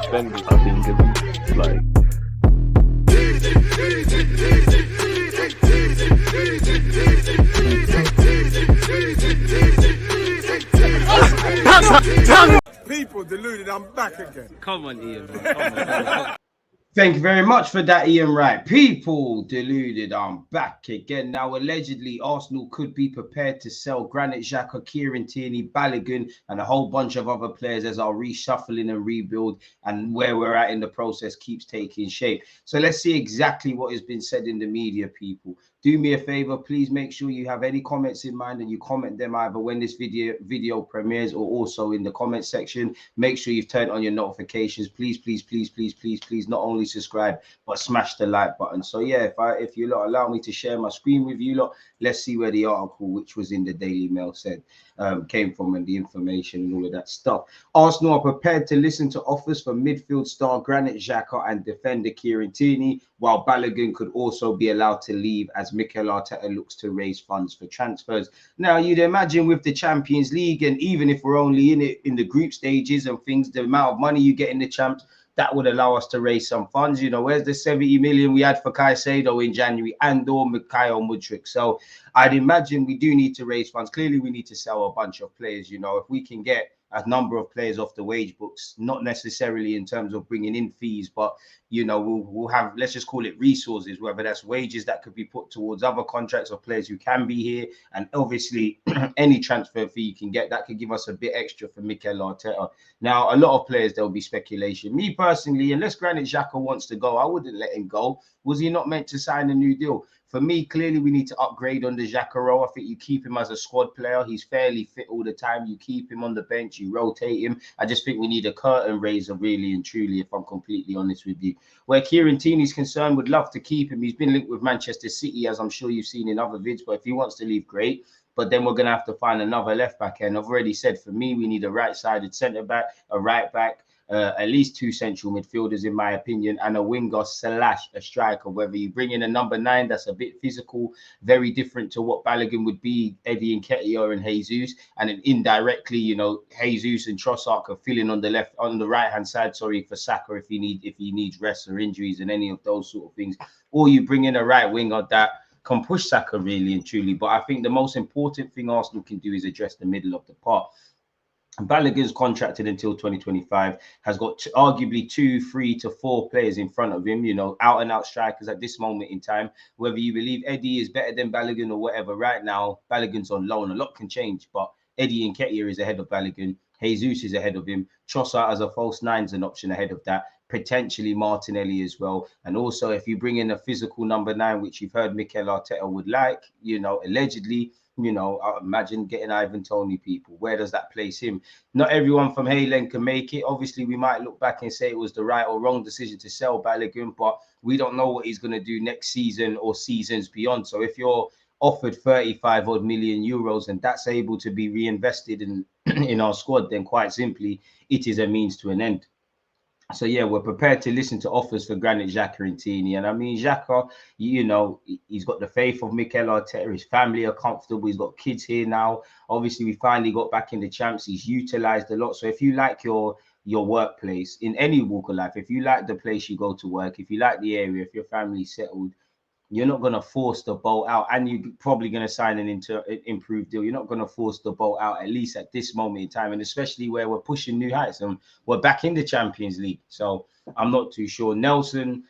defenders, I think, it's like. People deluded, I'm back again. Come on, Ian. Come on. Thank you very much for that, Ian Wright. People deluded, I'm back again. Now, allegedly, Arsenal could be prepared to sell Granit Xhaka, Kieran Tierney, Balogun, and a whole bunch of other players as our reshuffling and rebuild and where we're at in the process keeps taking shape. So let's see exactly what has been said in the media, people. Do me a favor, please make sure you have any comments in mind and you comment them either when this video premieres or also in the comment section. Make sure you've turned on your notifications. Please, not only subscribe, but smash the like button. So yeah, if you lot allow me to share my screen with you lot, let's see where the article, which was in the Daily Mail, said came from and the information and all of that stuff. Arsenal are prepared to listen to offers for midfield star Granit Xhaka and defender Kieran Tierney, while Balogun could also be allowed to leave as Mikel Arteta looks to raise funds for transfers. Now, you'd imagine with the Champions League, and even if we're only in it in the group stages and things, the amount of money you get in the champs, that would allow us to raise some funds. You know, where's the 70 million we had for Caicedo in January and/or Mikhail Mudryk? So I'd imagine we do need to raise funds. Clearly, we need to sell a bunch of players. You know, if we can get a number of players off the wage books, not necessarily in terms of bringing in fees, but, you know, we'll have, let's just call it resources, whether that's wages that could be put towards other contracts of players who can be here. And obviously any transfer fee you can get, that could give us a bit extra for Mikel Arteta. Now, a lot of players, there'll be speculation. Me personally, unless Granit Xhaka wants to go, I wouldn't let him go. Was he not meant to sign a new deal? For me, clearly, we need to upgrade on the Xhaka role. I think you keep him as a squad player. He's fairly fit all the time. You keep him on the bench. You rotate him. I just think we need a curtain raiser, really and truly, if I'm completely honest with you. Where Kieran Tierney's concerned, would love to keep him. He's been linked with Manchester City, as I'm sure you've seen in other vids. But if he wants to leave, great. But then we're going to have to find another left-back. And I've already said, for me, we need a right-sided centre-back, a right-back, at least two central midfielders, in my opinion, and a winger / a striker. Whether you bring in a number 9 that's a bit physical, very different to what Balogun would be, Eddie Nketiah and Jesus, and then indirectly, you know, Jesus and Trossard are filling on the right hand side, sorry, for Saka if he needs rest or injuries and any of those sort of things. Or you bring in a right winger that can push Saka really and truly. But I think the most important thing Arsenal can do is address the middle of the park. Balogun's contracted until 2025, has got arguably 2, 3 to 4 players in front of him, you know, out and out strikers at this moment in time. Whether you believe Eddie is better than Balogun or whatever, right now, Balogun's on loan. A lot can change, but Eddie Nketiah is ahead of Balogun. Jesus is ahead of him. Trossard as a false 9 is an option ahead of that. Potentially Martinelli as well. And also, if you bring in a physical number 9, which you've heard Mikel Arteta would like, you know, allegedly, you know, I imagine getting Ivan Toney, people. Where does that place him? Not everyone from Haylen can make it. Obviously, we might look back and say it was the right or wrong decision to sell Balogun, but we don't know what he's going to do next season or seasons beyond. So if you're offered 35 odd million euros and that's able to be reinvested in our squad, then quite simply, it is a means to an end. So yeah, we're prepared to listen to offers for Granit Xhaka and Tierney. And I mean, Xhaka, you know, he's got the faith of Mikel Arteta. His family are comfortable. He's got kids here now. Obviously, we finally got back in the champs. He's utilized a lot. So if you like your workplace in any walk of life, if you like the place you go to work, if you like the area, if your family's settled, you're not going to force the boat out, and you're probably going to sign an improved deal. You're not going to force the boat out, at least at this moment in time, and especially where we're pushing new heights and we're back in the Champions League. So I'm not too sure. Nelson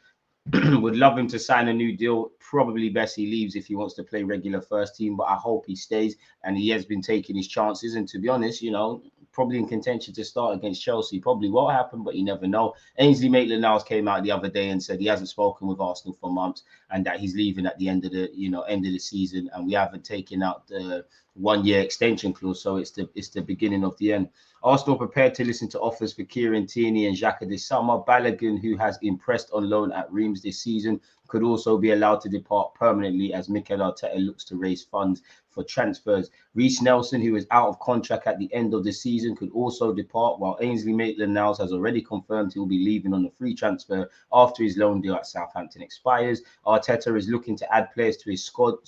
would love him to sign a new deal. Probably best he leaves if he wants to play regular first team, but I hope he stays, and he has been taking his chances. And to be honest, you know, probably in contention to start against Chelsea. Probably won't happen, but you never know. Ainsley Maitland-Niles came out the other day and said he hasn't spoken with Arsenal for months and that he's leaving at the end of the season, and we haven't taken out the 1-year extension clause, so it's the beginning of the end. Arsenal prepared to listen to offers for Kieran Tierney and Xhaka this summer. Balogun, who has impressed on loan at Reims this season, could also be allowed to depart permanently as Mikel Arteta looks to raise funds for transfers. Reece Nelson, who is out of contract at the end of the season, could also depart, while Ainsley Maitland-Niles has already confirmed he will be leaving on a free transfer after his loan deal at Southampton expires. Arteta is looking to add players to his squad,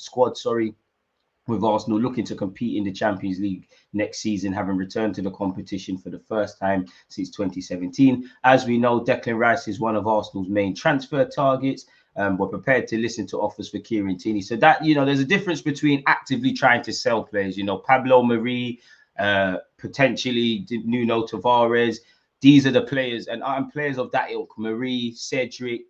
with Arsenal looking to compete in the Champions League next season, having returned to the competition for the first time since 2017. As we know, Declan Rice is one of Arsenal's main transfer targets. We're prepared to listen to offers for Kieran Tierney. So that, you know, there's a difference between actively trying to sell players, you know, Pablo Mari, potentially Nuno Tavares. These are the players, and players of that ilk, Marie, Cedric,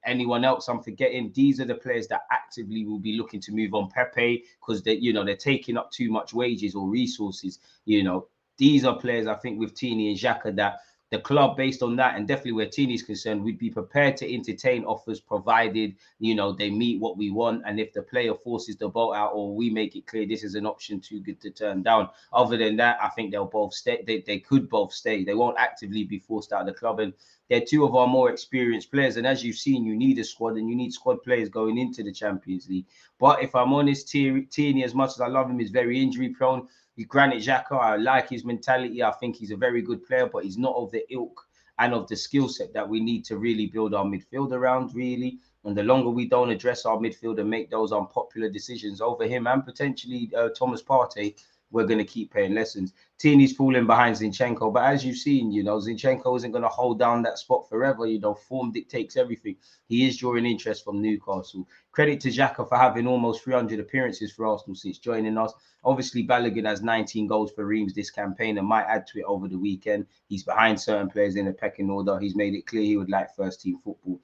anyone else I'm forgetting. These are the players that actively will be looking to move on. Pepe, because they, you know, they're taking up too much wages or resources. You know, these are players I think with Tierney and Xhaka that the club, based on that, and definitely where Tierney's concerned, we'd be prepared to entertain offers provided, you know, they meet what we want. And if the player forces the boat out, or we make it clear this is an option too good to turn down. Other than that, I think they'll both stay. They could both stay. They won't actively be forced out of the club. And they're two of our more experienced players. And as you've seen, you need a squad, and you need squad players going into the Champions League. But if I'm honest, Tierney, as much as I love him, is very injury prone. Granit Xhaka, I like his mentality. I think he's a very good player, but he's not of the ilk and of the skill set that we need to really build our midfield around, really. And the longer we don't address our midfield and make those unpopular decisions over him and potentially Thomas Partey, we're going to keep paying lessons. Tierney's falling behind Zinchenko, but as you've seen, you know, Zinchenko isn't going to hold down that spot forever. You know, form dictates everything. He is drawing interest from Newcastle. Credit to Xhaka for having almost 300 appearances for Arsenal since joining us. Obviously, Balogun has 19 goals for Reims this campaign and might add to it over the weekend. He's behind certain players in the pecking order. He's made it clear he would like first-team football.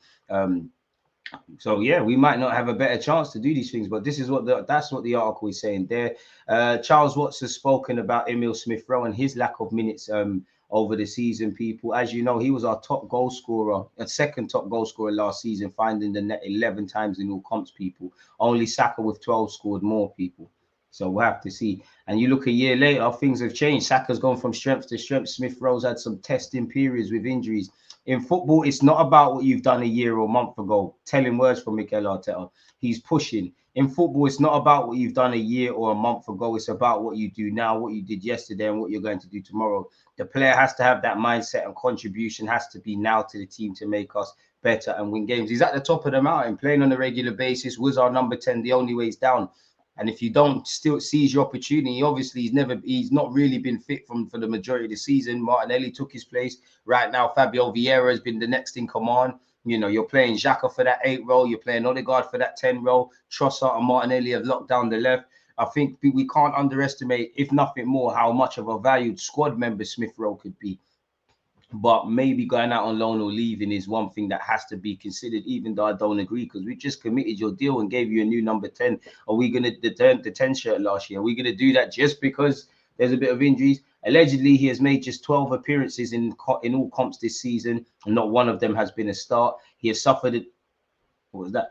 So yeah, we might not have a better chance to do these things, but this is what that's what the article is saying there. Charles Watts has spoken about Emile Smith Rowe and his lack of minutes over the season. People, as you know, he was our top goal scorer, a second top goal scorer last season, finding the net 11 times in all comps. People, only Saka with 12 scored more. People. So we'll have to see. And you look a year later, things have changed. Saka's gone from strength to strength. Smith Rowe's had some testing periods with injuries. In football, it's not about what you've done a year or a month ago. Telling words from Mikel Arteta. He's pushing. In football, it's not about what you've done a year or a month ago. It's about what you do now, what you did yesterday, and what you're going to do tomorrow. The player has to have that mindset, and contribution has to be now to the team to make us better and win games. He's at the top of the mountain, playing on a regular basis, was our number 10. The only way he's down. And if you don't still seize your opportunity, obviously he's not really been fit for the majority of the season. Martinelli took his place. Right now, Fabio Vieira has been the next in command. You know, you're playing Xhaka for that 8 role. You're playing Odegaard for that 10 role. Trossard and Martinelli have locked down the left. I think we can't underestimate, if nothing more, how much of a valued squad member Smith Rowe could be. But maybe going out on loan or leaving is one thing that has to be considered, even though I don't agree, because we just committed your deal and gave you a new number 10. Are we going to turn the 10 shirt last year? Are we going to do that just because there's a bit of injuries? Allegedly, he has made just 12 appearances in all comps this season, and not one of them has been a start. He has suffered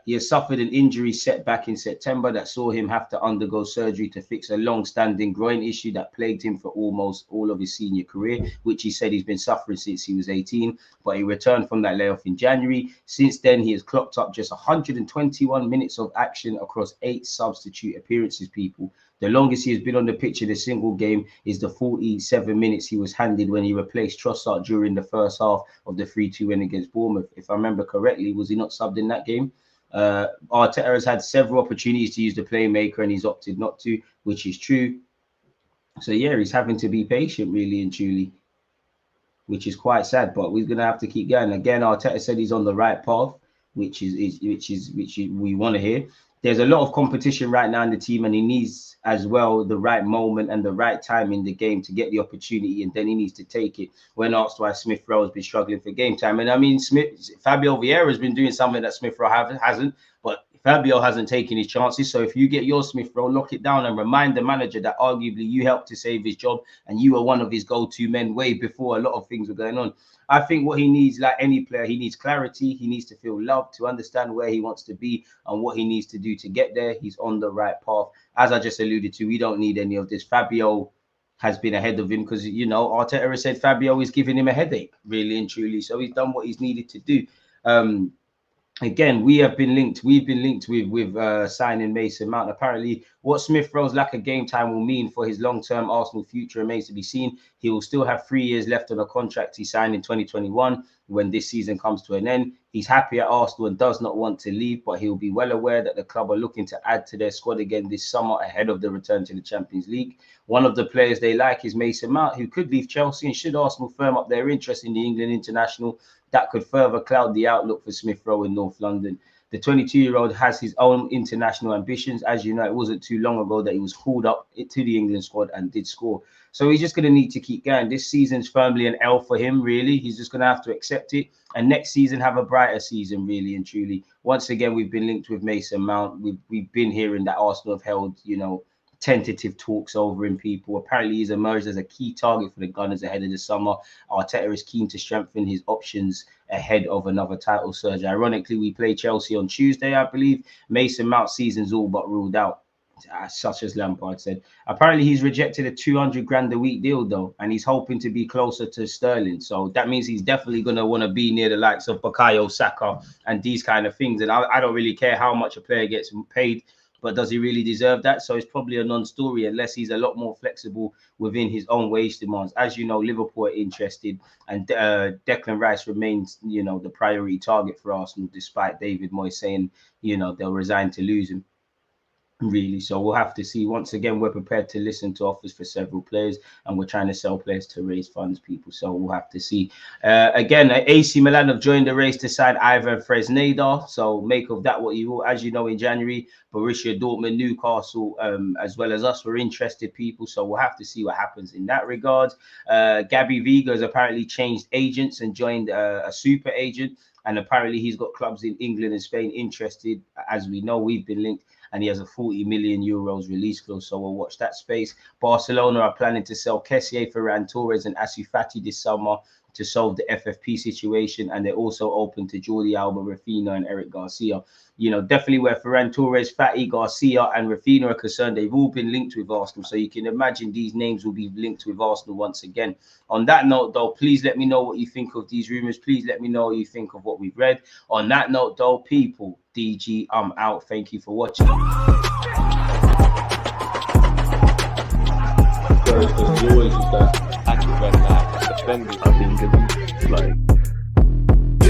He has suffered an injury setback in September that saw him have to undergo surgery to fix a long-standing groin issue that plagued him for almost all of his senior career, which he said he's been suffering since he was 18. But he returned from that layoff in January. Since then, he has clocked up just 121 minutes of action across 8 substitute appearances, people. The longest he has been on the pitch in a single game is the 47 minutes he was handed when he replaced Trossard during the first half of the 3-2 win against Bournemouth. If I remember correctly, was he not subbed in that game? Arteta has had several opportunities to use the playmaker and he's opted not to, which is true. So yeah, he's having to be patient, really and truly, which is quite sad. But we're gonna have to keep going. Again, Arteta said he's on the right path, which we want to hear. There's a lot of competition right now in the team, and he needs as well the right moment and the right time in the game to get the opportunity, and then he needs to take it. When asked why Smith Rowe has been struggling for game time, and I mean, Fabio Vieira has been doing something that Smith Rowe hasn't, but Fabio hasn't taken his chances. So if you get your Smith Rowe, lock it down and remind the manager that arguably you helped to save his job and you were one of his go-to men way before a lot of things were going on. I think what he needs, like any player, he needs clarity. He needs to feel loved, to understand where he wants to be and what he needs to do to get there. He's on the right path. As I just alluded to, we don't need any of this. Fabio has been ahead of him because, you know, Arteta has said Fabio is giving him a headache, really and truly. So he's done what he's needed to do. Again, we've been linked with signing Mason Mount. Apparently, What Smith Rowe's lack of game time will mean for his long-term Arsenal future remains to be seen. He will still have 3 years left on a contract he signed in 2021 when this season comes to an end. He's happy at Arsenal and does not want to leave, but he'll be well aware that the club are looking to add to their squad again this summer ahead of the return to the Champions League. One of the players they like is Mason Mount, who could leave Chelsea, and should Arsenal firm up their interest in the England international, that could further cloud the outlook for Smith Rowe in North London. The 22-year-old has his own international ambitions. As you know, it wasn't too long ago that he was called up to the England squad and did score. So he's just going to need to keep going. This season's firmly an L for him, really. He's just going to have to accept it. And next season, have a brighter season, really and truly. Once again, we've been linked with Mason Mount. We've been hearing that Arsenal have held, tentative talks over him. People apparently he's emerged as a key target for the Gunners ahead of the summer. Arteta is keen to strengthen his options ahead of another title surge. Ironically, we play Chelsea on Tuesday, I believe. Mason Mount's season's all but ruled out, such as Lampard said. Apparently he's rejected a 200 grand a week deal though, and he's hoping to be closer to Sterling. So that means he's definitely going to want to be near the likes of Bukayo Saka and these kind of things. And I don't really care how much a player gets paid, but does he really deserve that? So it's probably a non-story unless he's a lot more flexible within his own wage demands. As you know, Liverpool are interested, and Declan Rice remains, the priority target for Arsenal, despite David Moyes saying, they'll resign to lose him. Really, so we'll have to see. Once again, we're prepared to listen to offers for several players, and we're trying to sell players to raise funds, people. So we'll have to see. Again, AC Milan have joined the race to sign Ivan Fresneda. So make of that what you will. As you know, in January, Borussia Dortmund, Newcastle, as well as us, were interested, people. So we'll have to see what happens in that regard. Gabby Vega has apparently changed agents and joined a super agent, and apparently he's got clubs in England and Spain interested. As we know, we've been linked, and he has a 40 million euros release clause, so we'll watch that space. Barcelona are planning to sell Kessié, Ferran Torres and Ansu Fati this summer to solve the FFP situation, and they're also open to Jordi Alba, Rafinha and Eric Garcia. Definitely where Ferran Torres, Fati, Garcia and Rafinha are concerned, they've all been linked with Arsenal, so you can imagine these names will be linked with Arsenal once again. On that note, though, please let me know what you think of these rumours. Please let me know what you think of what we've read. On that note, though, people, DG, I'm out. Thank you for watching. There's always that active red flag, defenders. I think it's like